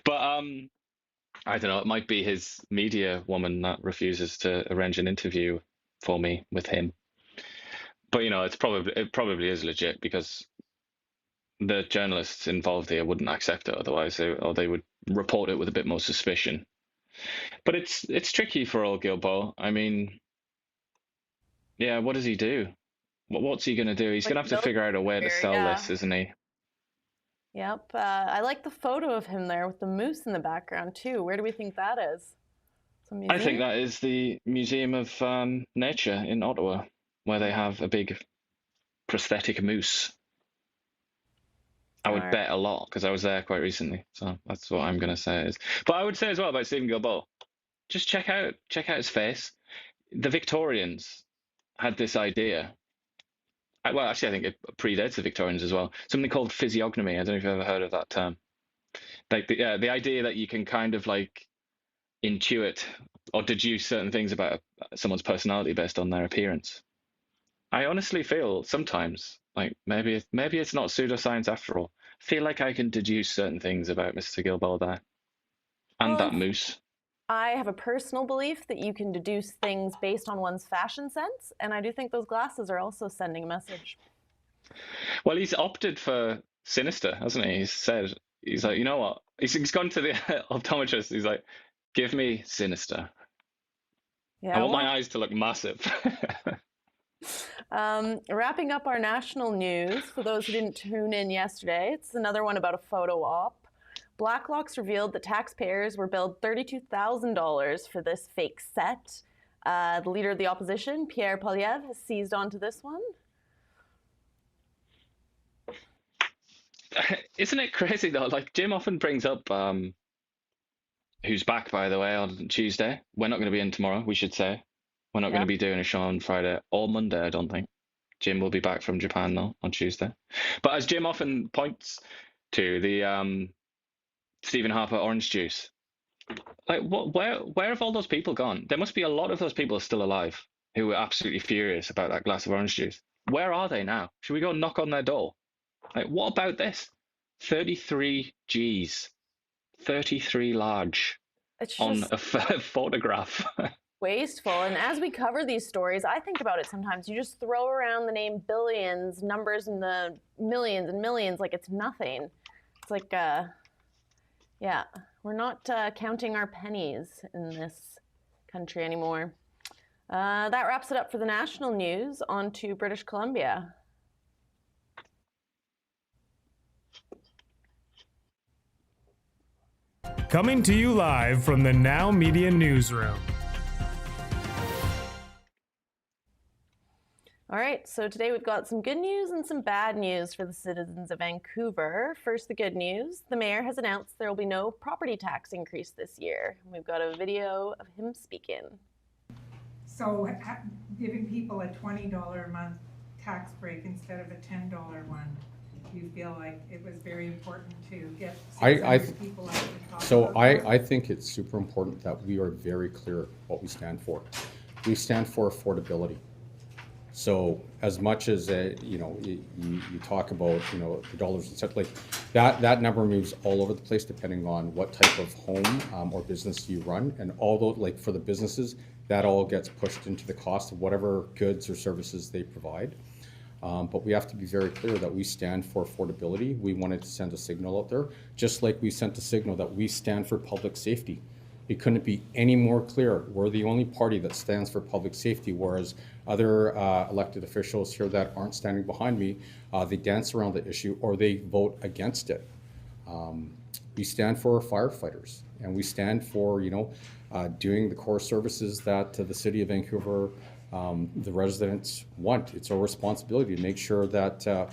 But I don't know. It might be his media woman that refuses to arrange an interview for me with him. But you know, it probably is legit, because the journalists involved here wouldn't accept it otherwise, or they would report it with a bit more suspicion. But it's tricky for old Guilbeault. I mean, yeah, what does he do? What's he going to do? He's going to have to figure out a way to sell this, isn't he? Yep. I like the photo of him there with the moose in the background, too. Where do we think that is? I think that is the Museum of Nature in Ottawa, where they have a big prosthetic moose. I would bet a lot, because I was there quite recently. So that's what I'm going to say is. But I would say as well about Stephen Guilbeault, just check out his face. The Victorians had this idea. Well, actually, I think it predates the Victorians as well. Something called physiognomy. I don't know if you've ever heard of that term. Like the idea that you can kind of like intuit or deduce certain things about someone's personality based on their appearance. I honestly feel sometimes like maybe it's not pseudoscience after all. I feel like I can deduce certain things about Mr. Guilbeault there, and that moose. I have a personal belief that you can deduce things based on one's fashion sense, and I do think those glasses are also sending a message. Well, he's opted for sinister, hasn't he? He's like, you know what? He's gone to the optometrist. He's like, give me sinister. Yeah, I want my eyes to look massive. Wrapping up our national news, for those who didn't tune in yesterday, it's another one about a photo op. Blacklock's revealed that taxpayers were billed $32,000 for this fake set. The leader of the opposition, Pierre Poilievre, has seized onto this one. Isn't it crazy though? Like Jim often brings up, who's back by the way on Tuesday. We're not going to be in tomorrow, we should say. We're not going to be doing a show on Friday or Monday, I don't think. Jim will be back from Japan though on Tuesday. But as Jim often points to, the Stephen Harper orange juice. Like, where have all those people gone? There must be a lot of those people still alive who were absolutely furious about that glass of orange juice. Where are they now? Should we go knock on their door? Like, what about this? 33 Gs, 33 large on a photograph. Wasteful. And as we cover these stories, I think about it sometimes. You just throw around the name billions, numbers in the millions and millions like it's nothing. It's like, yeah, we're not counting our pennies in this country anymore. That wraps it up for the national news. On to British Columbia. Coming to you live from the Now Media Newsroom. All right, so today we've got some good news and some bad news for the citizens of Vancouver. First, the good news. The mayor has announced there will be no property tax increase this year. We've got a video of him speaking. So giving people a $20 a month tax break instead of a $10 one Do you feel like it was very important to get I 600 people out to talk so about that? I think it's super important that we are very clear what we stand for. We stand for affordability. So as much as you talk about the dollars and stuff like that number moves all over the place depending on what type of home or business you run, and although like for the businesses that all gets pushed into the cost of whatever goods or services they provide. But we have to be very clear that we stand for affordability. We wanted to send a signal out there, just like we sent a signal that we stand for public safety. It couldn't be any more clear. We're the only party that stands for public safety, whereas other elected officials here that aren't standing behind me, they dance around the issue or they vote against it. We stand for our firefighters, and we stand for doing the core services that the City of Vancouver, the residents want. It's our responsibility to make sure that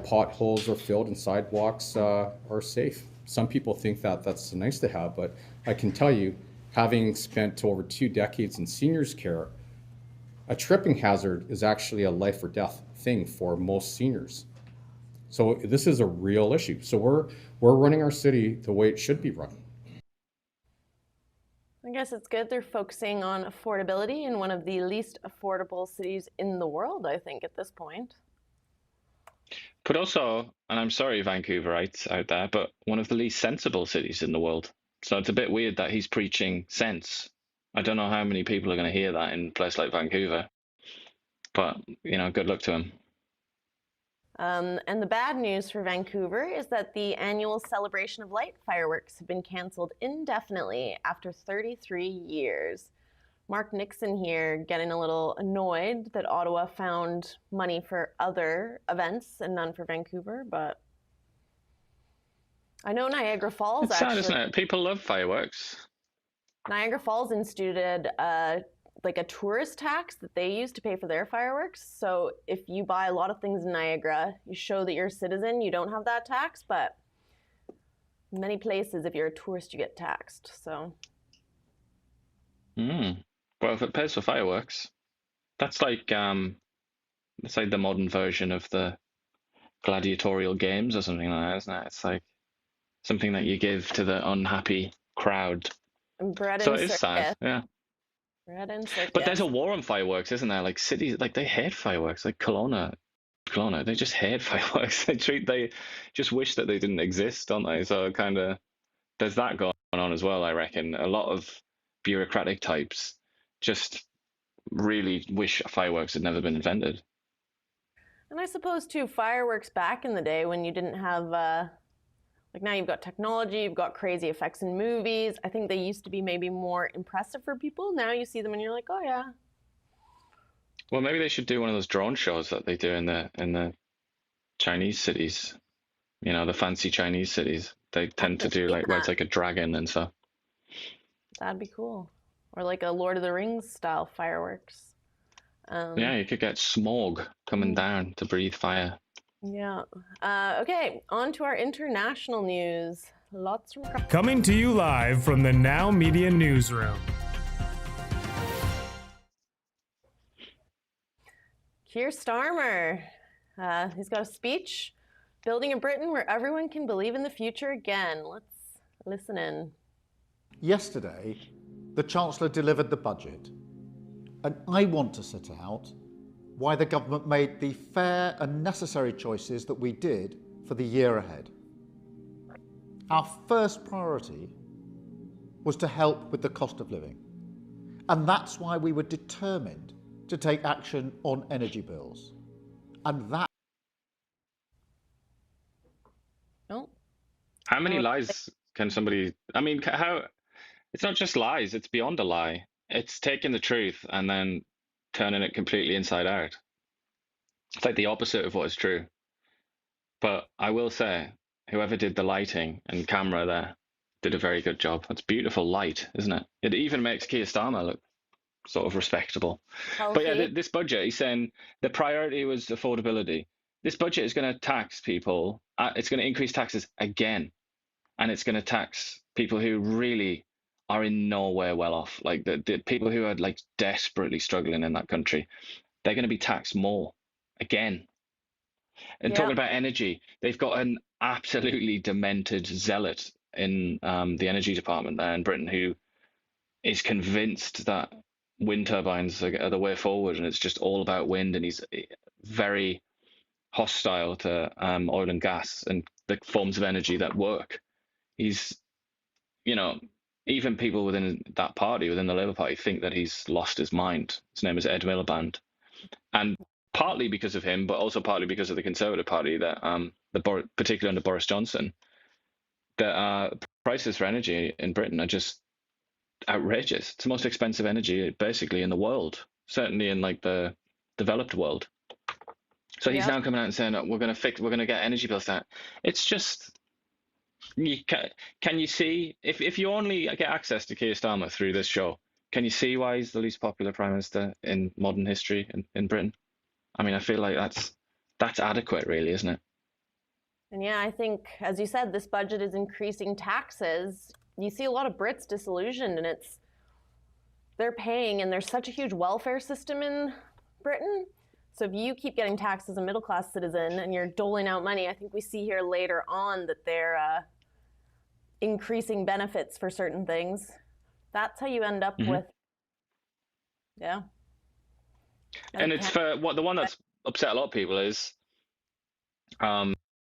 potholes are filled and sidewalks are safe. Some people think that that's nice to have, but I can tell you, having spent over 2 decades in seniors care, a tripping hazard is actually a life or death thing for most seniors. So this is a real issue. So we're running our city the way it should be run. I guess it's good they're focusing on affordability in one of the least affordable cities in the world, I think, at this point. But also, and I'm sorry, Vancouverites out there, but one of the least sensible cities in the world. So it's a bit weird that he's preaching sense. I don't know how many people are going to hear that in a place like Vancouver, but good luck to him. And the bad news for Vancouver is that the annual Celebration of Light fireworks have been canceled indefinitely after 33 years. Mark Nixon here getting a little annoyed that Ottawa found money for other events and none for Vancouver, but I know Niagara Falls It's sad, isn't it? People love fireworks. Niagara Falls instituted a tourist tax that they use to pay for their fireworks. So if you buy a lot of things in Niagara, you show that you're a citizen, you don't have that tax, but in many places, if you're a tourist, you get taxed, so. Well, if it pays for fireworks, that's like the modern version of the gladiatorial games or something like that, isn't it? It's like something that you give to the unhappy crowd. Bread So and it is sad, yeah. Bread and circus. But there's a war on fireworks, isn't there? Like cities, like they hate fireworks. Like Kelowna, they just hate fireworks. They just wish that they didn't exist, don't they? So kind of, there's that going on as well, I reckon. A lot of bureaucratic types just really wish fireworks had never been invented. And I suppose, too, fireworks back in the day when you didn't have, now you've got technology, you've got crazy effects in movies. I think they used to be maybe more impressive for people. Now you see them and you're like, oh, yeah. Well, maybe they should do one of those drone shows that they do in the Chinese cities. The fancy Chinese cities. They tend to do where it's like a dragon and stuff. That'd be cool. Or like a Lord of the Rings style fireworks. Yeah, you could get smog coming down to breathe fire. Yeah. Okay, on to our international news. Lots from... Coming to you live from the Now Media Newsroom. Keir Starmer. He's got a speech, Building a Britain where everyone can believe in the future again. Let's listen in. Yesterday, the Chancellor delivered the budget, and I want to set out why the government made the fair and necessary choices that we did for the year ahead. Our first priority was to help with the cost of living, and that's why we were determined to take action on energy bills. And that... Oh. How many lies can somebody... how... It's not just lies, it's beyond a lie. It's taking the truth and then turning it completely inside out. It's like the opposite of what is true. But I will say, whoever did the lighting and camera there did a very good job. It's beautiful light, isn't it? It even makes Keir Starmer look sort of respectable. Healthy. But yeah, this budget, he's saying the priority was affordability. This budget is going to tax people. It's going to increase taxes again. And it's going to tax people who really are in nowhere well off. Like the people who are like desperately struggling in that country, they're going to be taxed more again. And talking about energy, they've got an absolutely demented zealot in the energy department there in Britain who is convinced that wind turbines are the way forward, and it's just all about wind. And he's very hostile to oil and gas and the forms of energy that work. He's, even people within that party, within the Labour Party, think that he's lost his mind. His name is Ed Miliband. And partly because of him, but also partly because of the Conservative Party, that particularly under Boris Johnson, that prices for energy in Britain are just outrageous. It's the most expensive energy basically in the world, certainly in like the developed world. So he's now coming out and saying, we're going to get energy bills down. It's just, can you see, if you only get access to Keir Starmer through this show, can you see why he's the least popular Prime Minister in modern history in Britain? I mean, I feel like that's adequate, really, isn't it? And yeah, I think, as you said, this budget is increasing taxes. You see a lot of Brits disillusioned, and they're paying, and there's such a huge welfare system in Britain. So if you keep getting taxed as a middle-class citizen and you're doling out money, I think we see here later on that they're increasing benefits for certain things. That's how you end up with, And it's for the one that's upset a lot of people is,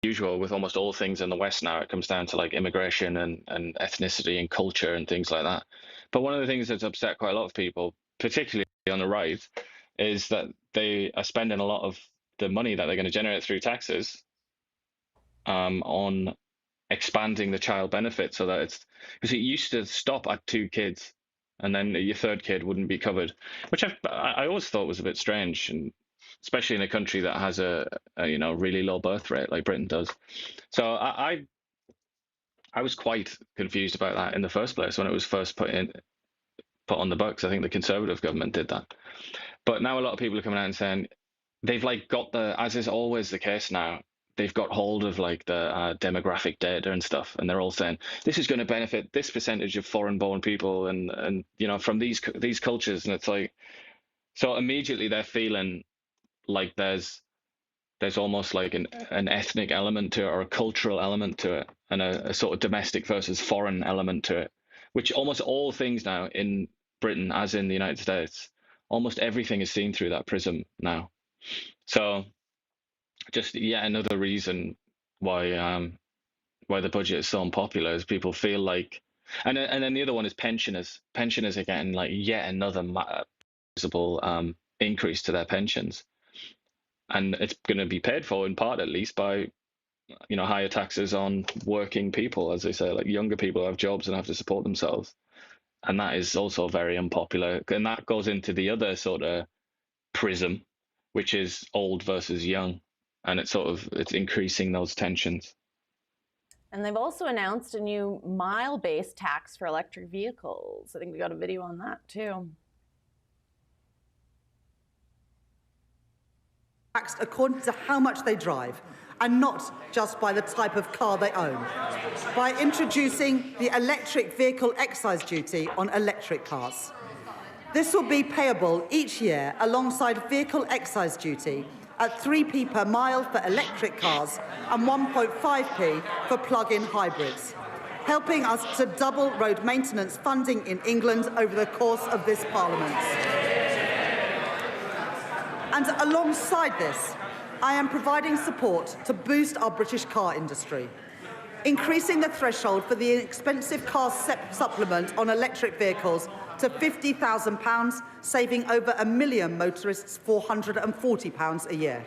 usual with almost all things in the West now, it comes down to like immigration and ethnicity and culture and things like that. But one of the things that's upset quite a lot of people, particularly on the right, is that they are spending a lot of the money that they're going to generate through taxes on expanding the child benefit, so that it's, because it used to stop at 2 kids and then your 3rd kid wouldn't be covered, which I always thought was a bit strange, and especially in a country that has a really low birth rate like Britain does. So I was quite confused about that in the first place when it was first put on the books. I think the Conservative government did that. But now a lot of people are coming out and saying they've like got as is always the case now, they've got hold of like the demographic data and stuff, and they're all saying this is going to benefit this percentage of foreign-born people and from these cultures, and it's like, so immediately they're feeling like there's almost like an ethnic element to it, or a cultural element to it, and a sort of domestic versus foreign element to it, which almost all things now in Britain, as in the United States, almost everything is seen through that prism now. So just yet another reason why the budget is so unpopular is people feel like, and then the other one is pensioners. Pensioners are getting like yet another visible increase to their pensions, and it's going to be paid for in part, at least, by higher taxes on working people, as they say, like younger people who have jobs and have to support themselves. And that is also very unpopular. And that goes into the other sort of prism, which is old versus young. And it's increasing those tensions. And they've also announced a new mile-based tax for electric vehicles. I think we got a video on that too. Taxed according to how much they drive, and not just by the type of car they own, by introducing the electric vehicle excise duty on electric cars. This will be payable each year alongside vehicle excise duty at 3p per mile for electric cars and 1.5p for plug-in hybrids, helping us to double road maintenance funding in England over the course of this Parliament. And alongside this, I am providing support to boost our British car industry, increasing the threshold for the expensive car supplement on electric vehicles to £50,000, saving over 1 million motorists £440 a year.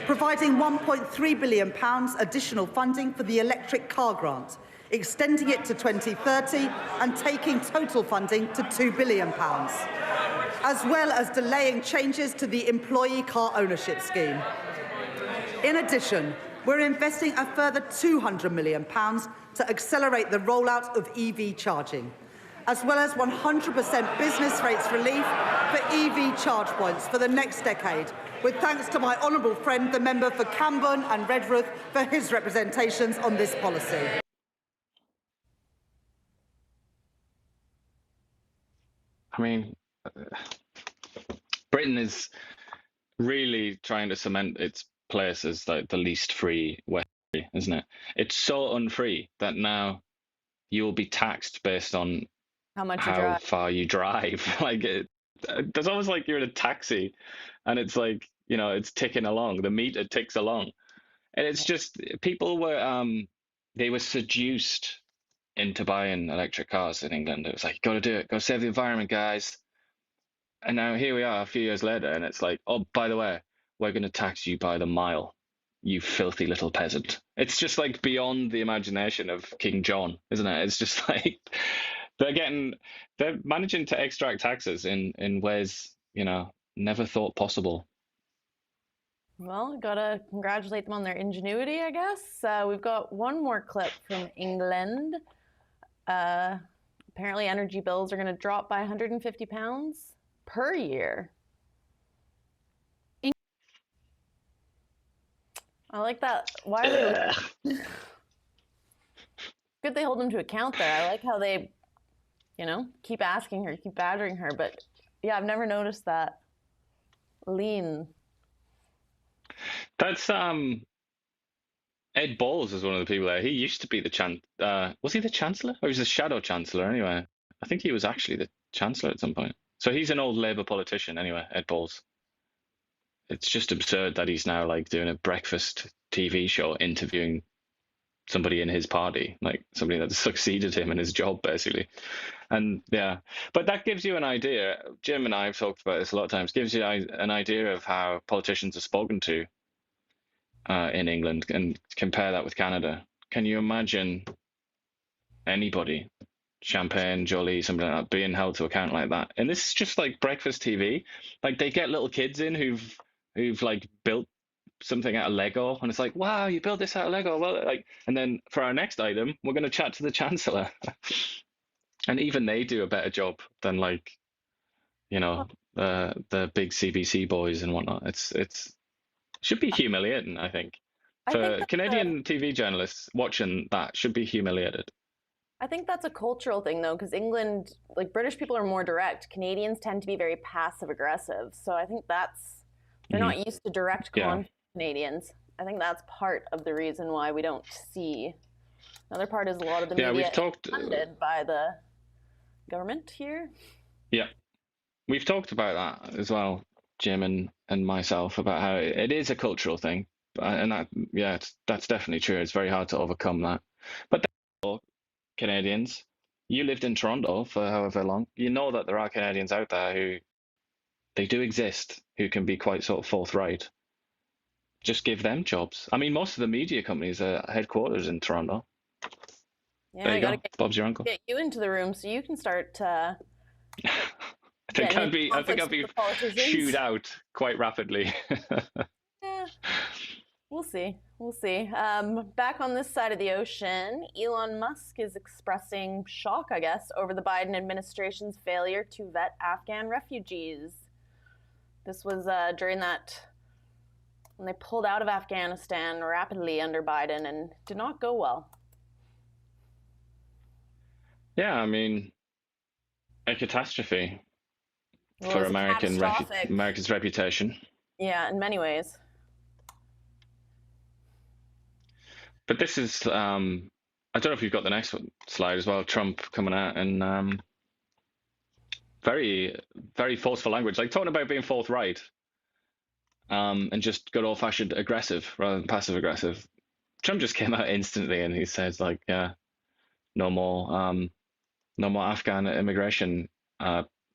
Providing £1.3 billion additional funding for the electric car grant, extending it to 2030 and taking total funding to £2 billion, as well as delaying changes to the employee car ownership scheme. In addition, we're investing a further £200 million to accelerate the rollout of EV charging, as well as 100% business rates relief for EV charge points for the next decade, with thanks to my honourable friend, the member for Camborne and Redruth, for his representations on this policy. I mean, Britain is really trying to cement its place as like the least free West, isn't it? It's so unfree that now you'll be taxed based on How much you how drive. far you drive. Like it's almost like you're in a taxi, and it's like, you know, it's ticking along. The meter ticks along, and it's just people were they were seduced into buying electric cars in England. It was like, got to do it, got to save the environment, guys. And now here we are a few years later, and it's like, oh, by the way, we're going to tax you by the mile, you filthy little peasant. It's just like beyond the imagination of King John, isn't it? It's just like they're managing to extract taxes in ways, you know, never thought possible. Well, gotta congratulate them on their ingenuity, I guess. We've got one more clip from England. Apparently energy bills are going to drop by £150 per year. I like that. Why are they... Good they hold them to account there. I like how they, you know, keep asking her, keep badgering her. But yeah, I've never noticed that. Lean. That's Ed Balls is one of the people there. He used to be the was he the Chancellor? Or he was the Shadow Chancellor anyway? I think he was actually the Chancellor at some point. So he's an old Labour politician anyway, Ed Balls. It's just absurd that he's now like doing a breakfast TV show interviewing somebody in his party, like somebody that succeeded him in his job, basically. And yeah, but that gives you an idea. Jim and I have talked about this a lot of times. Gives you an idea of how politicians are spoken to in England, and compare that with Canada. Can you imagine anybody, Champagne, Jolie, something like that, being held to account like that? And this is just like breakfast TV. Like they get little kids in who've like built something out of Lego, and it's like, wow, you built this out of Lego. Well, like, and then for our next item, we're going to chat to the Chancellor. And even they do a better job than, like, you know, the big CBC boys and whatnot. It's should be humiliating, I think. For Canadian TV journalists watching that should be humiliated. I think that's a cultural thing, though, because England, like British people are more direct. Canadians tend to be very passive aggressive. So I think they're not used to direct conflict. Canadians. I think that's part of the reason why we don't see. Another part is a lot of the media is funded by the government here. Yeah, we've talked about that as well, Jim and myself, about how it is a cultural thing, and that's definitely true. It's very hard to overcome that. But Canadians, you lived in Toronto for however long, you know that there are Canadians out there who they do exist, who can be quite sort of forthright. Just give them jobs. I mean, most of the media companies are headquarters in Toronto. Yeah, there you go. Bob's your uncle. Get you into the room so you can start. I think I'd be shooed out quite rapidly. Yeah, we'll see. We'll see. Back on this side of the ocean, Elon Musk is expressing shock, I guess, over the Biden administration's failure to vet Afghan refugees. This was during that. And they pulled out of Afghanistan rapidly under Biden and did not go well. Yeah, I mean, a catastrophe for America's reputation. Yeah, in many ways. But this is, I don't know if you've got the next slide as well, Trump coming out and very, very forceful language, like talking about being forthright. And just good old-fashioned aggressive rather than passive-aggressive. Trump just came out instantly and he says, like, no more Afghan immigration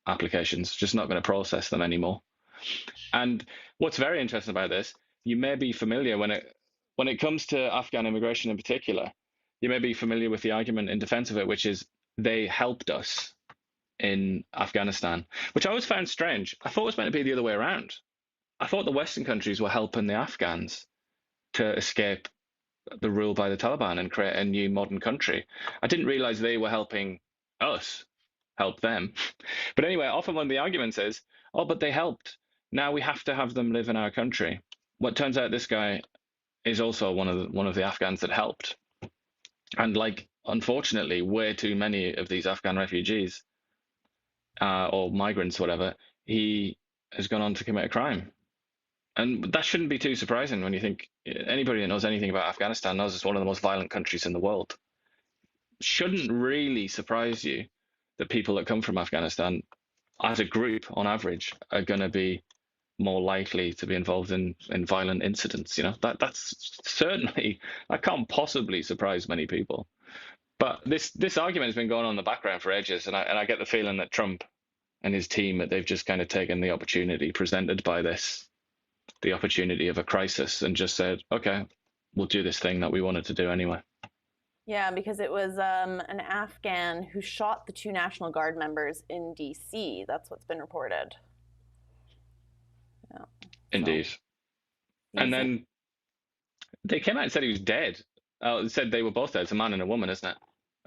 applications. Just not going to process them anymore. And what's very interesting about this, you may be familiar when it comes to Afghan immigration in particular, you may be familiar with the argument in defense of it, which is they helped us in Afghanistan, which I always found strange. I thought it was meant to be the other way around. I thought the Western countries were helping the Afghans to escape the rule by the Taliban and create a new modern country. I didn't realize they were helping us help them. But anyway, often one of the arguments is, oh, but they helped. Now we have to have them live in our country. Well, it turns out this guy is also one of the Afghans that helped. And like, unfortunately, way too many of these Afghan refugees or migrants, whatever, he has gone on to commit a crime. And that shouldn't be too surprising when you think anybody that knows anything about Afghanistan knows it's one of the most violent countries in the world. Shouldn't really surprise you that people that come from Afghanistan, as a group, on average, are going to be more likely to be involved in violent incidents. That's certainly, that can't possibly surprise many people. But this argument has been going on in the background for ages, and I get the feeling that Trump and his team, that they've just kind of taken the opportunity presented by this, the opportunity of a crisis, and just said, okay, we'll do this thing that we wanted to do anyway. Yeah, because it was an Afghan who shot the 2 National Guard members in D.C. That's what's been reported. Yeah. Indeed. And then they came out and said he was dead. Said they were both dead. It's a man and a woman, isn't it?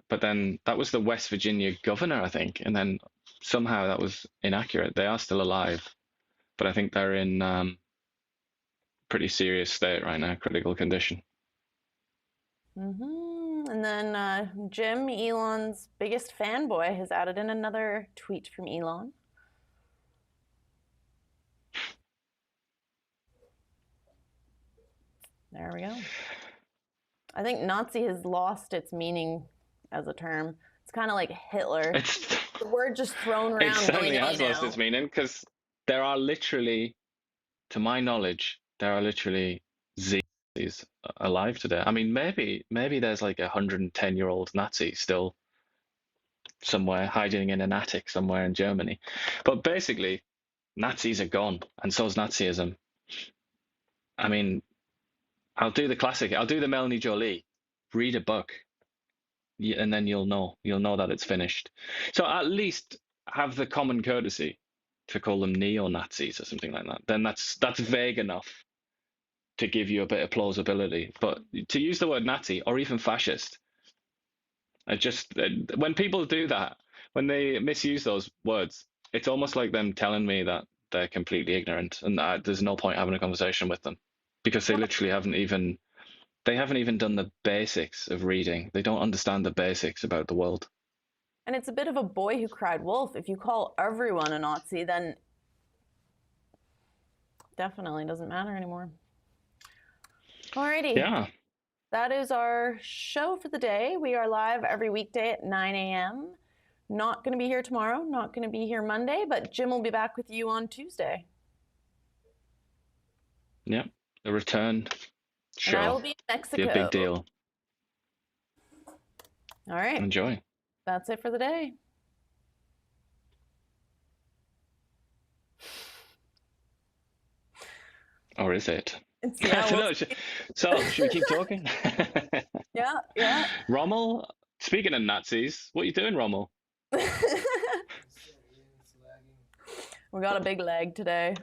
But then that was the West Virginia governor, I think. And then somehow that was inaccurate. They are still alive, but I think they're in pretty serious state right now, critical condition. And then Jim, Elon's biggest fanboy, has added in another tweet from Elon. There we go. I think Nazi has lost its meaning as a term. It's kind of like Hitler. The word just thrown around. It certainly has lost its meaning, because there are literally, to my knowledge, there are literally Nazis alive today. I mean, maybe there's like 110-year-old Nazi still somewhere hiding in an attic somewhere in Germany. But basically, Nazis are gone, and so's Nazism. I mean, I'll do the classic. I'll do the Melanie Jolie. Read a book, and then you'll know that it's finished. So at least have the common courtesy to call them neo-Nazis or something like that. Then that's vague enough to give you a bit of plausibility. But to use the word Nazi or even fascist, when people do that, when they misuse those words, it's almost like them telling me that they're completely ignorant, and there's no point having a conversation with them, because they literally haven't even done the basics of reading. They don't understand the basics about the world. And it's a bit of a boy who cried wolf. If you call everyone a Nazi, then definitely doesn't matter anymore. Alrighty. Yeah. That is our show for the day. We are live every weekday at 9 a.m. Not going to be here tomorrow, not going to be here Monday, but Jim will be back with you on Tuesday. Yeah, the return show. And I will be in Mexico. Be a big deal. All right. Enjoy. That's it for the day. Or is it? Yeah, I don't know. So, should we keep talking? Yeah. Rommel, speaking of Nazis, what are you doing, Rommel? We got a big leg today,